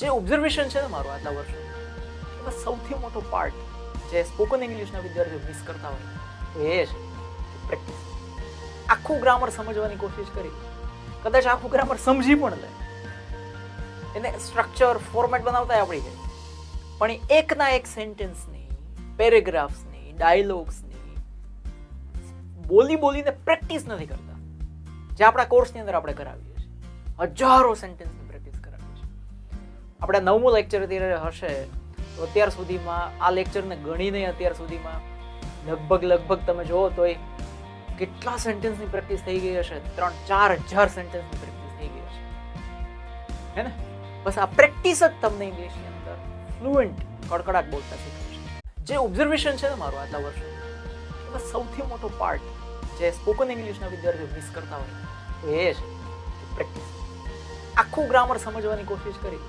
જે ઓબ્ઝર્વેશન છે ને મારું આટલા વર્ષો એમાં સૌથી મોટો પાર્ટ જે સ્પોકન ઇંગ્લિશના વિદ્યાર્થીઓ મિસ કરતા હોય તો એ છે પ્રેક્ટિસ. આખું ગ્રામર સમજવાની કોશિશ કરી, કદાચ આખું ગ્રામર સમજી પણ લે, એને સ્ટ્રક્ચર ફોર્મેટ બનાવતા આવડી જાય, પણ એ એકના એક સેન્ટેન્સની, પેરેગ્રાફ્સની, ડાયલોગ્સની બોલીને પ્રેક્ટિસ નથી કરતા. જે આપણા કોર્સની અંદર આપણે કરાવીએ છીએ, હજારો સેન્ટેન્સની પ્રેક્ટિસ કરાવીએ છીએ. આપણે 9મું લેક્ચર અત્યારે હશે તો અત્યાર સુધીમાં આ લેક્ચરને ગણીને અત્યાર સુધીમાં લગભગ તમે જોવો તો કેટલા સેન્ટેન્સની પ્રેક્ટિસ થઈ ગઈ હશે? 3-4 હજાર સેન્ટેન્સની પ્રેક્ટિસ થઈ ગઈ હશે, હે ને? બસ આ પ્રેક્ટિસ જ તમને ઇંગ્લિશની અંદર ફ્લુઅન્ટ કડકડાટ બોલતા શીખવશે. જે ઓબ્ઝર્વેશન છે ને મારું આટલા વર્ષો એમાં સૌથી મોટો પાર્ટ જે સ્પોકન ઇંગ્લિશના વિદ્યાર્થીઓ મિસ કરતા હોય તો એ છે પ્રેક્ટિસ. આખું ગ્રામર સમજવાની કોશિશ કરી,